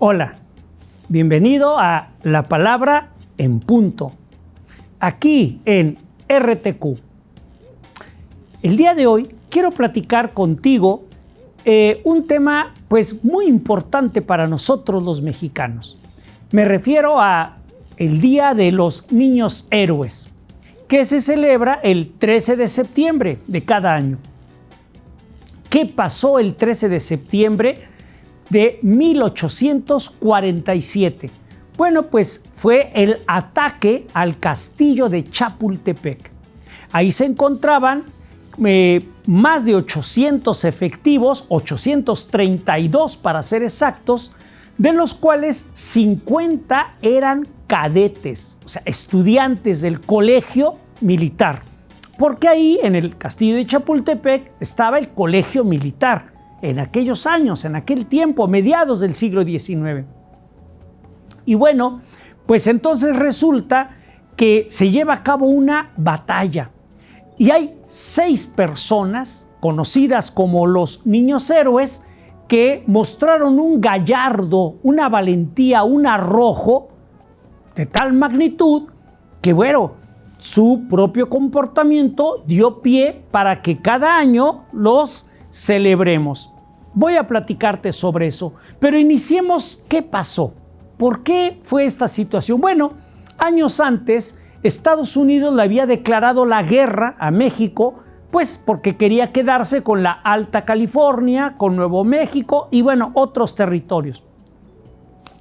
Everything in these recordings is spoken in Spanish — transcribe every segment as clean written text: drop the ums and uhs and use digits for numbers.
Hola, bienvenido a La Palabra en Punto, aquí en RTQ. El día de hoy quiero platicar contigo un tema pues muy importante para nosotros los mexicanos. Me refiero a el Día de los Niños Héroes, que se celebra el 13 de septiembre de cada año. ¿Qué pasó el 13 de septiembre de 1847? Bueno, pues fue el ataque al castillo de Chapultepec. Ahí se encontraban más de 800 efectivos, 832 para ser exactos, de los cuales 50 eran cadetes, o sea, estudiantes del colegio militar. Porque ahí en el castillo de Chapultepec estaba el colegio militar, en aquellos años, en aquel tiempo, mediados del siglo XIX. Y bueno, pues entonces resulta que se lleva a cabo una batalla y hay 6 personas conocidas como los niños héroes que mostraron un gallardo, una valentía, un arrojo de tal magnitud que, bueno, su propio comportamiento dio pie para que cada año los celebremos. Voy a platicarte sobre eso, pero iniciemos. ¿Qué pasó? ¿Por qué fue esta situación? Bueno, años antes, Estados Unidos le había declarado la guerra a México, pues porque quería quedarse con la Alta California, con Nuevo México y, bueno, otros territorios.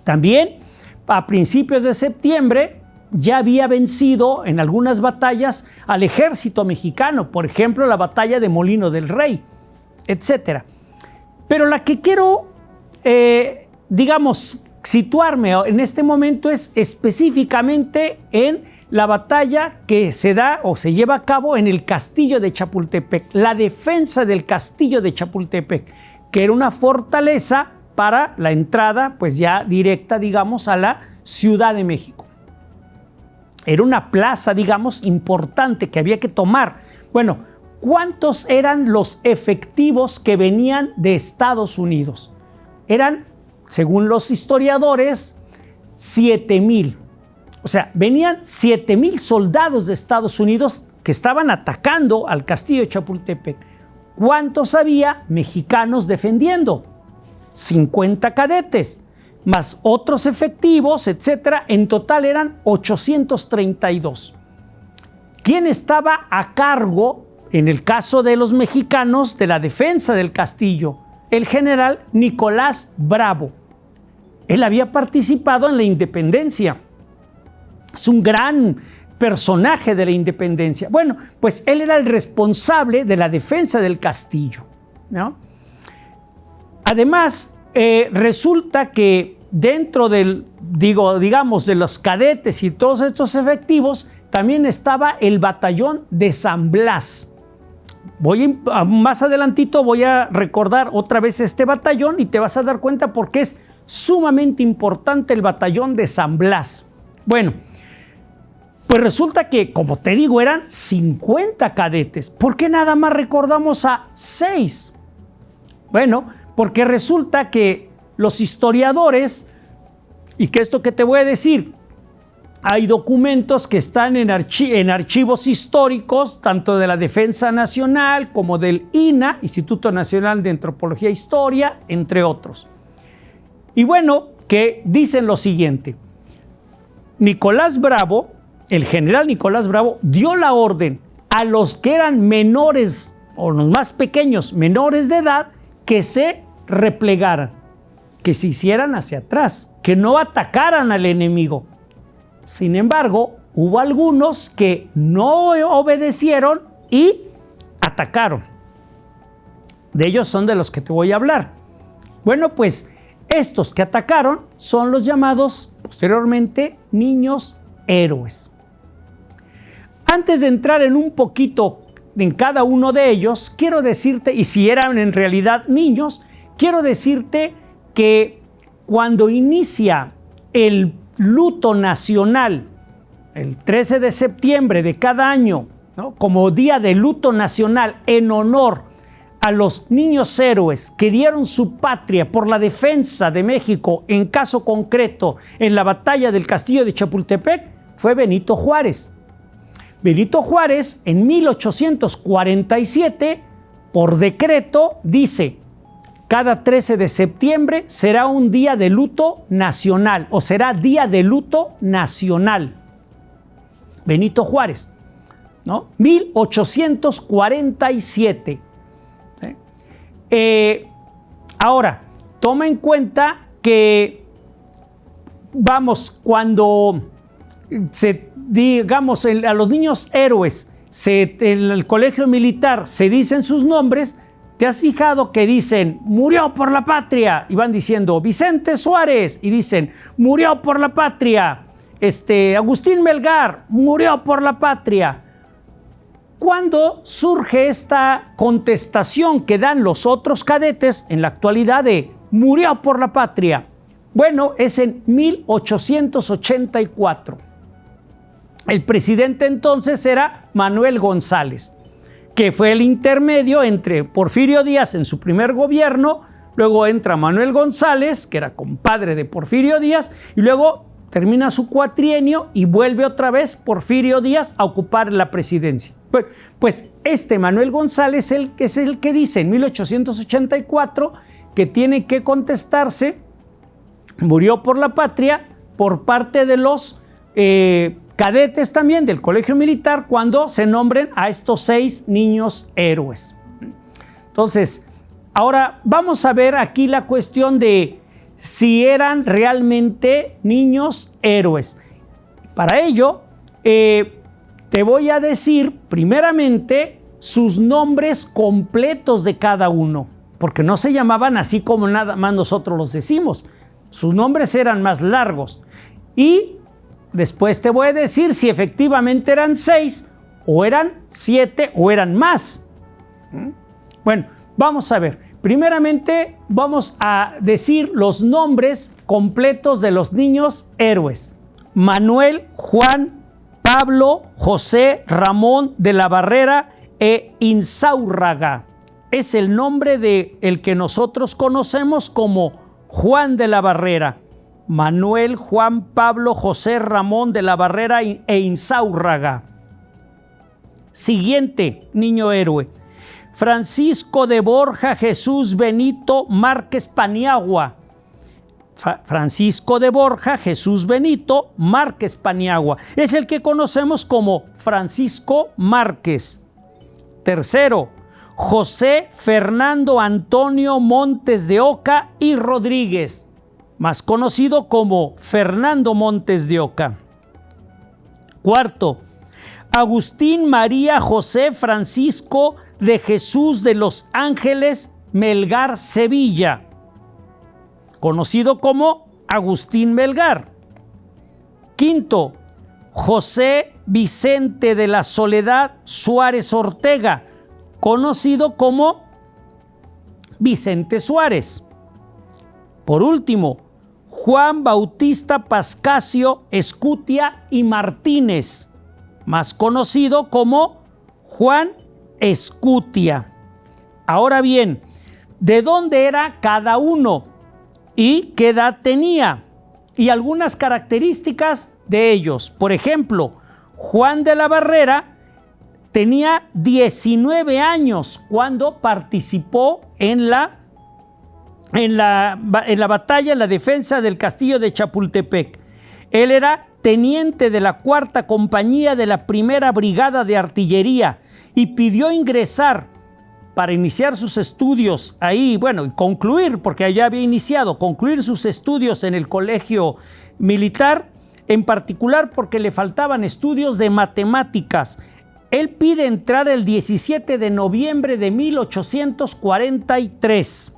También, a principios de septiembre, ya había vencido en algunas batallas al ejército mexicano, por ejemplo, la batalla de Molino del Rey, etc. Pero la que quiero, situarme en este momento es específicamente en la batalla que se da o se lleva a cabo en el castillo de Chapultepec, la defensa del castillo de Chapultepec, que era una fortaleza para la entrada, pues ya directa, digamos, a la Ciudad de México. Era una plaza, digamos, importante que había que tomar. Bueno, ¿cuántos eran los efectivos que venían de Estados Unidos? Eran, según los historiadores, 7,000. O sea, venían 7,000 soldados de Estados Unidos que estaban atacando al castillo de Chapultepec. ¿Cuántos había mexicanos defendiendo? 50 cadetes, más otros efectivos, etcétera. En total eran 832. ¿Quién estaba a cargo, en el caso de los mexicanos, de la defensa del castillo? El general Nicolás Bravo. Él había participado en la independencia. Es un gran personaje de la independencia. Bueno, pues él era el responsable de la defensa del castillo, ¿no? Además, resulta que dentro de los cadetes y todos estos efectivos, también estaba el batallón de San Blas. Más adelantito voy a recordar otra vez este batallón y te vas a dar cuenta por qué es sumamente importante el batallón de San Blas. Bueno, pues resulta que, como te digo, eran 50 cadetes. ¿Por qué nada más recordamos a 6? Bueno, porque resulta que los historiadores, y que esto que te voy a decir, hay documentos que están en archivos históricos, tanto de la Defensa Nacional como del INAH, Instituto Nacional de Antropología e Historia, entre otros. Y bueno, que dicen lo siguiente: Nicolás Bravo, el general Nicolás Bravo, dio la orden a los que eran menores, o los más pequeños, menores de edad, que se replegaran, que se hicieran hacia atrás, que no atacaran al enemigo. Sin embargo, hubo algunos que no obedecieron y atacaron. De ellos son de los que te voy a hablar. Bueno, pues estos que atacaron son los llamados posteriormente niños héroes. Antes de entrar en un poquito en cada uno de ellos, quiero decirte, y si eran en realidad niños, quiero decirte que cuando inicia el luto nacional, el 13 de septiembre de cada año, ¿no?, como día de luto nacional en honor a los niños héroes que dieron su patria por la defensa de México, en caso concreto, en la batalla del Castillo de Chapultepec, fue Benito Juárez. Benito Juárez, en 1847, por decreto, dice: cada 13 de septiembre será un día de luto nacional, o será día de luto nacional. Benito Juárez, ¿no? 1847. ¿Sí? Ahora, toma en cuenta que, cuando digamos, a los niños héroes, en el colegio militar se dicen sus nombres. ¿Te has fijado que dicen murió por la patria? Y van diciendo Vicente Suárez, y dicen murió por la patria. Agustín Melgar murió por la patria. ¿Cuándo surge esta contestación que dan los otros cadetes en la actualidad de murió por la patria? Bueno, es en 1884. El presidente entonces era Manuel González, que fue el intermedio entre Porfirio Díaz en su primer gobierno, luego entra Manuel González, que era compadre de Porfirio Díaz, y luego termina su cuatrienio y vuelve otra vez Porfirio Díaz a ocupar la presidencia. Pues Manuel González es el que dice en 1884 que tiene que contestarse murió por la patria por parte de los cadetes también del colegio militar cuando se nombren a estos 6 niños héroes. Entonces, ahora vamos a ver aquí la cuestión de si eran realmente niños héroes. Para ello, te voy a decir primeramente sus nombres completos de cada uno, porque no se llamaban así como nada más nosotros los decimos. Sus nombres eran más largos. Y después te voy a decir si efectivamente eran 6, o eran 7, o eran más. Bueno, vamos a ver. Primeramente, vamos a decir los nombres completos de los niños héroes. Manuel, Juan, Pablo, José, Ramón de la Barrera e Insaurraga. Es el nombre de el que nosotros conocemos como Juan de la Barrera. Manuel, Juan, Pablo, José, Ramón de la Barrera e Insaurraga. Siguiente niño héroe. Francisco de Borja Jesús Benito Márquez Paniagua. Francisco de Borja Jesús Benito Márquez Paniagua. Es el que conocemos como Francisco Márquez. Tercero, José Fernando Antonio Montes de Oca y Rodríguez, más conocido como Fernando Montes de Oca. Cuarto, Agustín María José Francisco de Jesús de los Ángeles Melgar Sevilla, conocido como Agustín Melgar. Quinto, José Vicente de la Soledad Suárez Ortega, conocido como Vicente Suárez. Por último, Juan Bautista Pascasio Escutia y Martínez, más conocido como Juan Escutia. Ahora bien, ¿de dónde era cada uno y qué edad tenía? Y algunas características de ellos. Por ejemplo, Juan de la Barrera tenía 19 años cuando participó en la batalla, en la defensa del castillo de Chapultepec. Él era teniente de la 4ª compañía de la 1ª brigada de artillería y pidió ingresar para iniciar sus estudios ahí, bueno, y concluir, porque allá había iniciado, concluir sus estudios en el colegio militar, en particular porque le faltaban estudios de matemáticas. Él pide entrar el 17 de noviembre de 1843.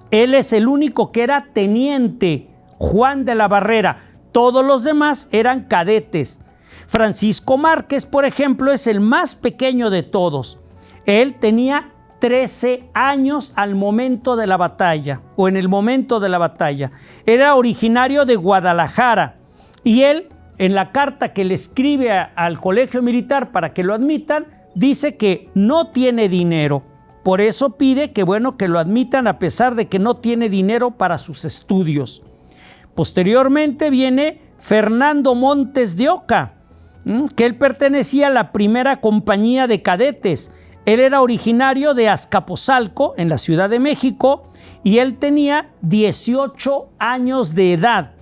Él es el único que era teniente, Juan de la Barrera. Todos los demás eran cadetes. Francisco Márquez, por ejemplo, es el más pequeño de todos. Él tenía 13 años al momento de la batalla, o en el momento de la batalla. Era originario de Guadalajara, y él, en la carta que le escribe al colegio militar para que lo admitan, dice que no tiene dinero, por eso pide que, bueno, que lo admitan a pesar de que no tiene dinero para sus estudios. Posteriormente viene Fernando Montes de Oca, que él pertenecía a la primera compañía de cadetes. Él era originario de Azcapotzalco, en la Ciudad de México, y él tenía 18 años de edad.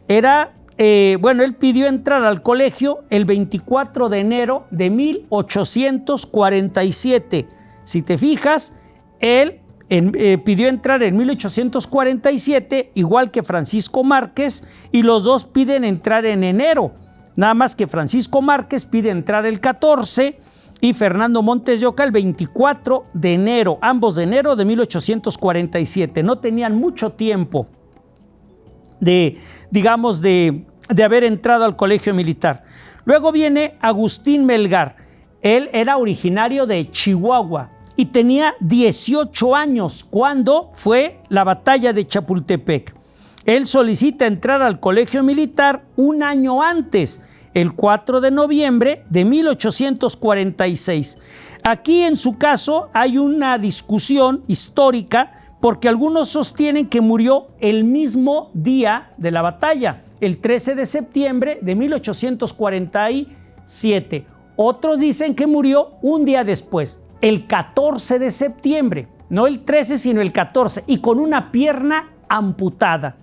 Él pidió entrar al colegio el 24 de enero de 1847. Si te fijas, él pidió entrar en 1847, igual que Francisco Márquez, y los dos piden entrar en enero. Nada más que Francisco Márquez pide entrar el 14 y Fernando Montes de Oca el 24 de enero, ambos de enero de 1847. No tenían mucho tiempo de haber entrado al colegio militar. Luego viene Agustín Melgar. Él era originario de Chihuahua y tenía 18 años cuando fue la batalla de Chapultepec. Él solicita entrar al colegio militar un año antes, el 4 de noviembre de 1846. Aquí en su caso hay una discusión histórica porque algunos sostienen que murió el mismo día de la batalla, el 13 de septiembre de 1847. Otros dicen que murió un día después, el 14 de septiembre, no el 13 sino el 14, y con una pierna amputada.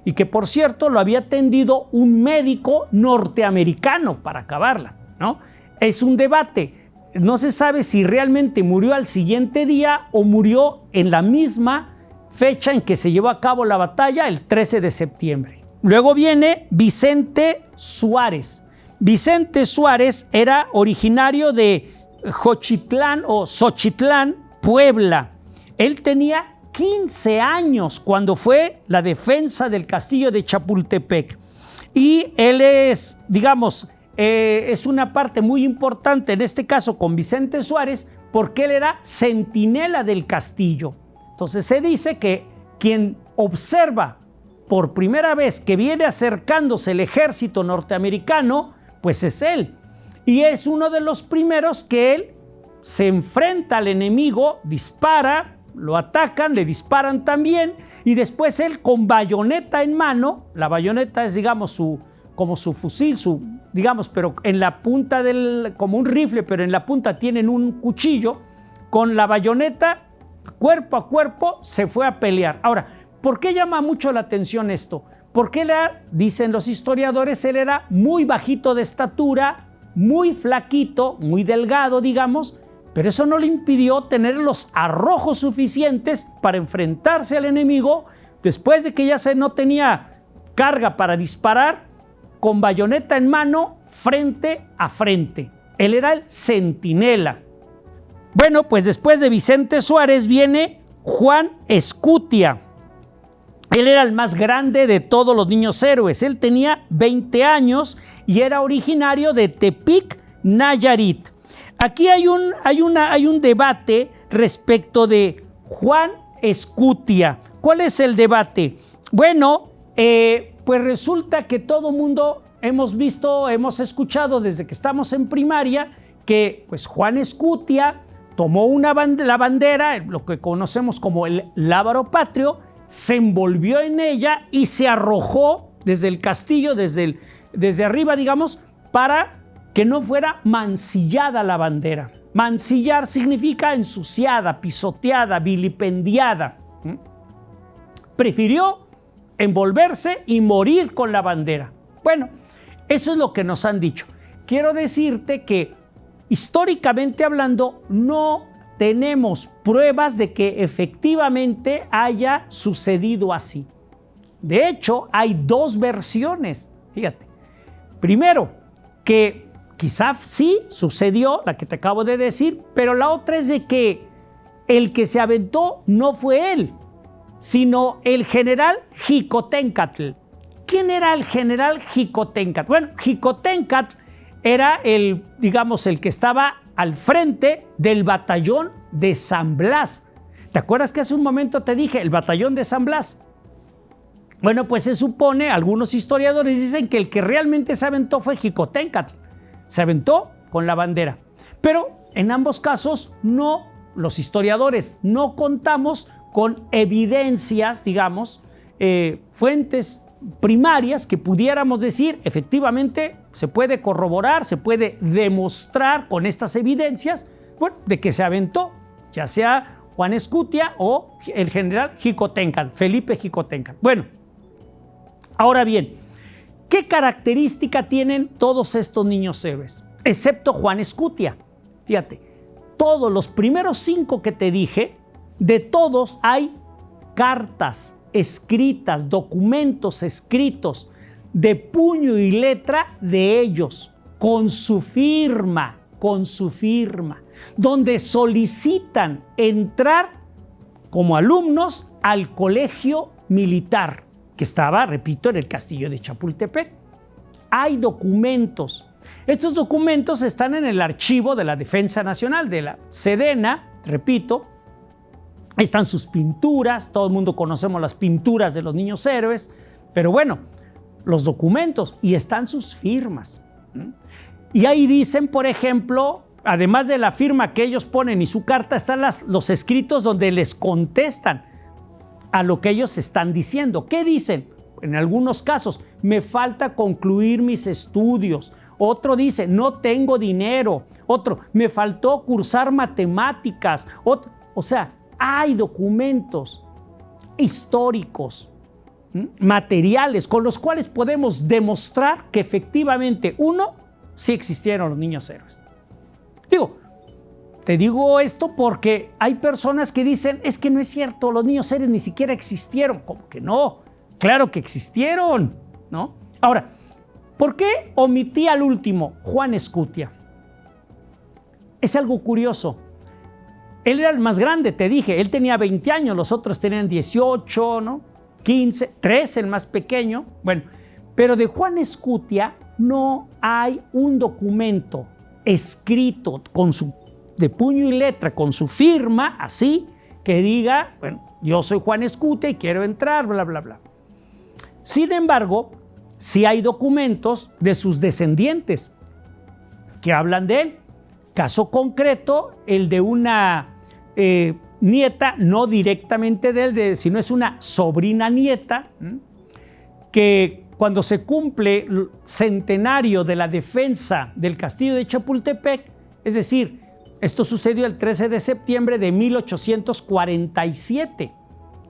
Y que por cierto lo había atendido un médico norteamericano para acabarla, ¿no? Es un debate, no se sabe si realmente murió al siguiente día o murió en la misma fecha en que se llevó a cabo la batalla, el 13 de septiembre. Luego viene Vicente Suárez. Vicente Suárez era originario de Xochitlán o Xochitlán, Puebla. Él tenía 15 años cuando fue la defensa del castillo de Chapultepec. Y él es, es una parte muy importante en este caso con Vicente Suárez porque él era centinela del castillo. Entonces se dice que quien observa por primera vez que viene acercándose el ejército norteamericano, pues es él. Y es uno de los primeros que él se enfrenta al enemigo, dispara, lo atacan, le disparan también y después él con bayoneta en mano, la bayoneta es como su fusil, pero en la punta como un rifle, pero en la punta tienen un cuchillo, con la bayoneta cuerpo a cuerpo se fue a pelear. Ahora, ¿por qué llama mucho la atención esto? Porque dicen los historiadores, él era muy bajito de estatura, muy flaquito, muy delgado, pero eso no le impidió tener los arrojos suficientes para enfrentarse al enemigo después de que ya no tenía carga para disparar, con bayoneta en mano, frente a frente. Él era el centinela. Bueno, pues después de Vicente Suárez viene Juan Escutia. Él era el más grande de todos los niños héroes. Él tenía 20 años y era originario de Tepic, Nayarit. Aquí hay un debate respecto de Juan Escutia. ¿Cuál es el debate? Bueno, pues resulta que todo mundo hemos escuchado desde que estamos en primaria que pues Juan Escutia tomó la bandera, lo que conocemos como el lábaro patrio, se envolvió en ella y se arrojó desde el castillo, desde arriba, para que no fuera mancillada la bandera. Mancillar significa ensuciada, pisoteada, vilipendiada. Prefirió envolverse y morir con la bandera. Bueno, eso es lo que nos han dicho. Quiero decirte que históricamente hablando no tenemos pruebas de que efectivamente haya sucedido así. De hecho, hay dos versiones. Fíjate. Primero, que quizá sí sucedió, la que te acabo de decir, pero la otra es de que el que se aventó no fue él, sino el general Xicoténcatl. ¿Quién era el general Xicoténcatl? Bueno, Xicoténcatl era el que estaba al frente del batallón de San Blas. ¿Te acuerdas que hace un momento te dije el batallón de San Blas? Bueno, pues se supone, algunos historiadores dicen que el que realmente se aventó fue Xicoténcatl. Se aventó con la bandera. Pero en ambos casos no los historiadores no contamos con evidencias, digamos, fuentes primarias que pudiéramos decir, efectivamente, se puede corroborar, se puede demostrar con estas evidencias, bueno, de que se aventó, ya sea Juan Escutia o el general Xicoténcatl, Felipe Xicoténcatl. Bueno, ahora bien, ¿qué característica tienen todos estos niños héroes? Excepto Juan Escutia. Fíjate, todos los primeros 5 que te dije, de todos hay cartas escritas, documentos escritos de puño y letra de ellos, con su firma, donde solicitan entrar como alumnos al colegio militar, que estaba, repito, en el castillo de Chapultepec. Hay documentos. Estos documentos están en el archivo de la Defensa Nacional, de la Sedena, repito. Están sus pinturas, todo el mundo conocemos las pinturas de los niños héroes, pero bueno, los documentos, y están sus firmas. Y ahí dicen, por ejemplo, además de la firma que ellos ponen y su carta, están los escritos donde les contestan a lo que ellos están diciendo. ¿Qué dicen? En algunos casos, me falta concluir mis estudios. Otro dice, no tengo dinero. Otro, me faltó cursar matemáticas. Otro, o sea, hay documentos históricos, materiales, con los cuales podemos demostrar que efectivamente, uno, sí existieron los niños héroes. Te digo esto porque hay personas que dicen, es que no es cierto, los niños héroes ni siquiera existieron. ¿Cómo que no? Claro que existieron, ¿no? Ahora, ¿por qué omití al último, Juan Escutia? Es algo curioso. Él era el más grande, te dije, él tenía 20 años, los otros tenían 18, ¿no? 15, 13 el más pequeño. Bueno, pero de Juan Escutia no hay un documento escrito de puño y letra, con su firma, así, que diga, bueno, yo soy Juan Escutia y quiero entrar, bla, bla, bla. Sin embargo, sí hay documentos de sus descendientes que hablan de él. Caso concreto, el de una nieta, no directamente de él, sino es una sobrina nieta, que cuando se cumple el centenario de la defensa del castillo de Chapultepec, es decir, esto sucedió el 13 de septiembre de 1847.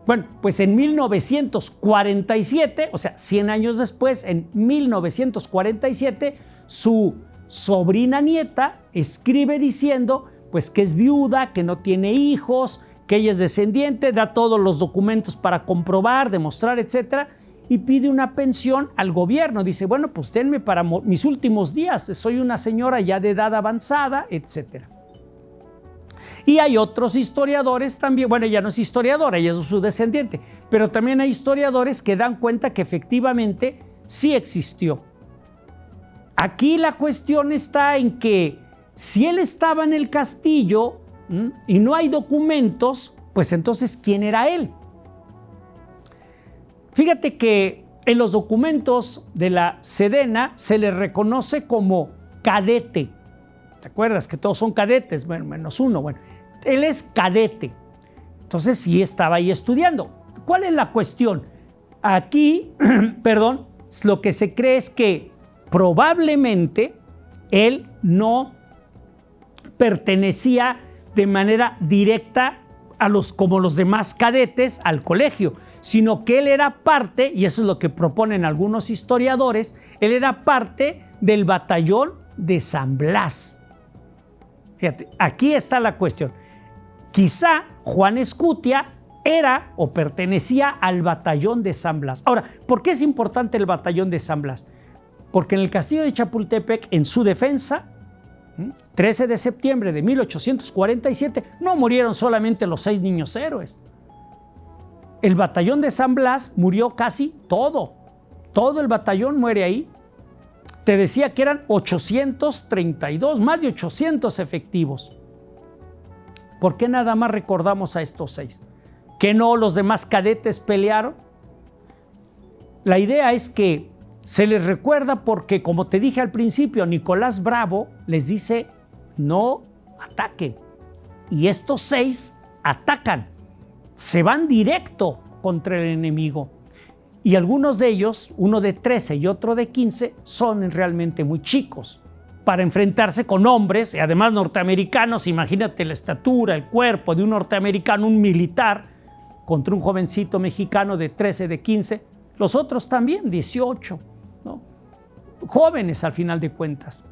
Bueno, pues en 1947, o sea, 100 años después, en 1947, su sobrina nieta escribe diciendo pues que es viuda, que no tiene hijos, que ella es descendiente, da todos los documentos para comprobar, demostrar, etcétera, y pide una pensión al gobierno. Dice, bueno, pues denme para mis últimos días, soy una señora ya de edad avanzada, etcétera. Y hay otros historiadores también, bueno, ella no es historiadora, ella es su descendiente, pero también hay historiadores que dan cuenta que efectivamente sí existió. Aquí la cuestión está en que si él estaba en el castillo y no hay documentos, pues entonces, ¿quién era él? Fíjate que en los documentos de la Sedena se le reconoce como cadete. ¿Te acuerdas que todos son cadetes? Bueno, menos uno. Bueno, él es cadete. Entonces sí estaba ahí estudiando. ¿Cuál es la cuestión? Aquí, perdón, lo que se cree es que probablemente él no pertenecía de manera directa como los demás cadetes al colegio, sino que él era parte, y eso es lo que proponen algunos historiadores, él era parte del batallón de San Blas. Fíjate, aquí está la cuestión. Quizá Juan Escutia era o pertenecía al batallón de San Blas. Ahora, ¿por qué es importante el batallón de San Blas? Porque en el castillo de Chapultepec, en su defensa, 13 de septiembre de 1847, no murieron solamente los 6 niños héroes. El batallón de San Blas murió casi todo. Todo el batallón muere ahí. Te decía que eran 832, más de 800 efectivos. ¿Por qué nada más recordamos a estos 6? ¿Que no los demás cadetes pelearon? La idea es que se les recuerda porque, como te dije al principio, Nicolás Bravo les dice no ataquen, y estos 6 atacan, se van directo contra el enemigo. Y algunos de ellos, uno de 13 y otro de 15, son realmente muy chicos para enfrentarse con hombres, y además norteamericanos. Imagínate la estatura, el cuerpo de un norteamericano, un militar, contra un jovencito mexicano de 13, de 15. Los otros también, 18, ¿no? Jóvenes al final de cuentas.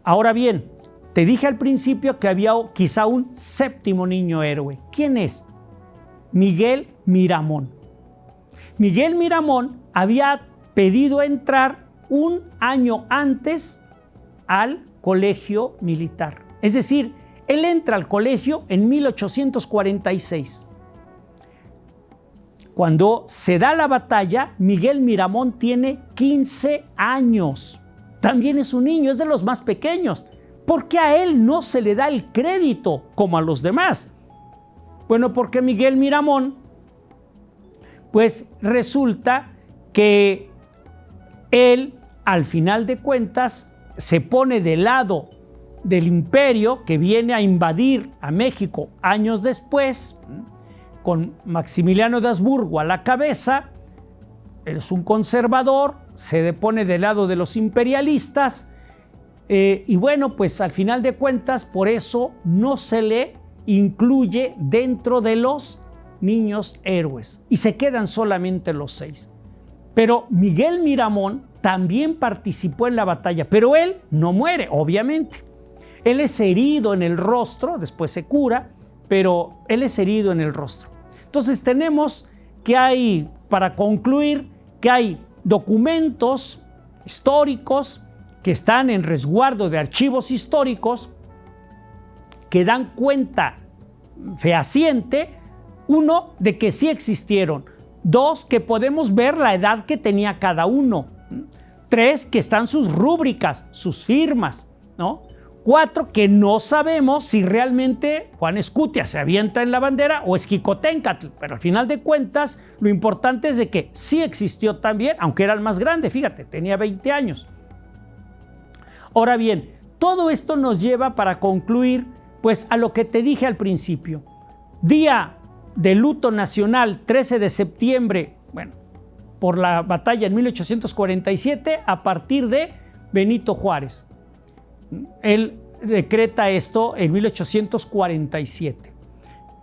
Ahora bien, te dije al principio que había quizá un séptimo niño héroe. ¿Quién es? Miguel Miramón. Miguel Miramón había pedido entrar un año antes al colegio militar. Es decir, él entra al colegio en 1846. Cuando se da la batalla, Miguel Miramón tiene 15 años. También es un niño, es de los más pequeños. ¿Por qué a él no se le da el crédito como a los demás? Bueno, porque Miguel Miramón, pues resulta que él, al final de cuentas, se pone del lado del imperio que viene a invadir a México años después, con Maximiliano de Habsburgo a la cabeza. Él es un conservador, se pone del lado de los imperialistas, y bueno, pues al final de cuentas, por eso no se le incluye dentro de los niños héroes y se quedan solamente los 6. Pero Miguel Miramón también participó en la batalla, pero él no muere, obviamente. Él es herido en el rostro, después se cura, pero él es herido en el rostro. Entonces tenemos que hay, para concluir, que hay documentos históricos que están en resguardo de archivos históricos que dan cuenta fehaciente, uno, de que sí existieron; dos, que podemos ver la edad que tenía cada uno; tres, que están sus rúbricas, sus firmas, ¿no? 4, que no sabemos si realmente Juan Escutia se avienta en la bandera o es Xicoténcatl, pero al final de cuentas lo importante es de que sí existió también, aunque era el más grande, fíjate, tenía 20 años. Ahora bien, todo esto nos lleva, para concluir, pues a lo que te dije al principio. Día de luto nacional, 13 de septiembre, bueno, por la batalla en 1847, a partir de Benito Juárez. Él decreta esto en 1847.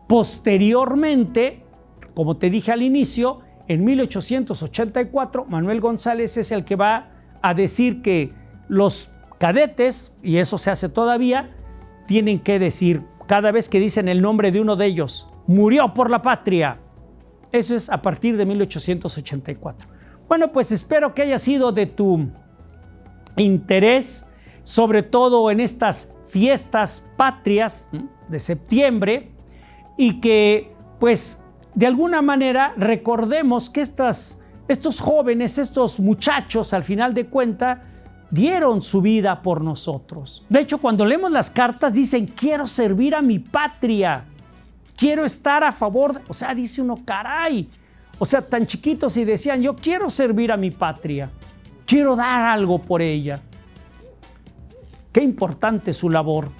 Posteriormente, como te dije al inicio, en 1884, Manuel González es el que va a decir que los cadetes, y eso se hace todavía, tienen que decir, cada vez que dicen el nombre de uno de ellos, murió por la patria. Eso es a partir de 1884. Bueno, pues espero que haya sido de tu interés, sobre todo en estas fiestas patrias de septiembre, y que pues de alguna manera recordemos que estos jóvenes, estos muchachos, al final de cuentas, dieron su vida por nosotros. De hecho, cuando leemos las cartas dicen, quiero servir a mi patria, quiero estar a favor, o sea, dice uno, caray, o sea, tan chiquitos, y decían, yo quiero servir a mi patria, quiero dar algo por ella. Qué importante su labor,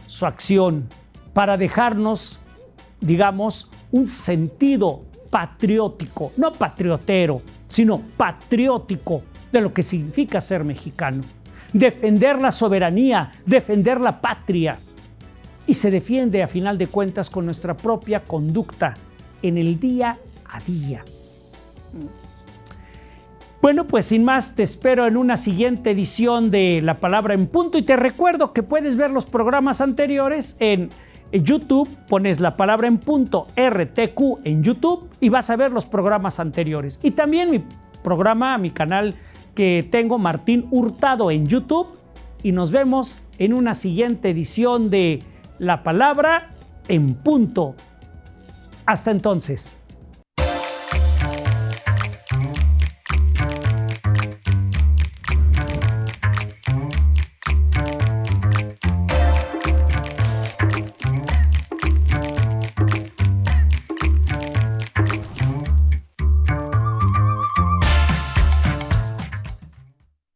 su acción, para dejarnos, digamos, un sentido patriótico, no patriotero, sino patriótico de lo que significa ser mexicano. Defender la soberanía, defender la patria. Y se defiende, a final de cuentas, con nuestra propia conducta en el día a día. Bueno, pues sin más, te espero en una siguiente edición de La Palabra en Punto, y te recuerdo que puedes ver los programas anteriores en YouTube. Pones La Palabra en Punto RTQ en YouTube y vas a ver los programas anteriores. Y también mi programa, mi canal que tengo, Martín Hurtado, en YouTube. Y nos vemos en una siguiente edición de La Palabra en Punto. Hasta entonces.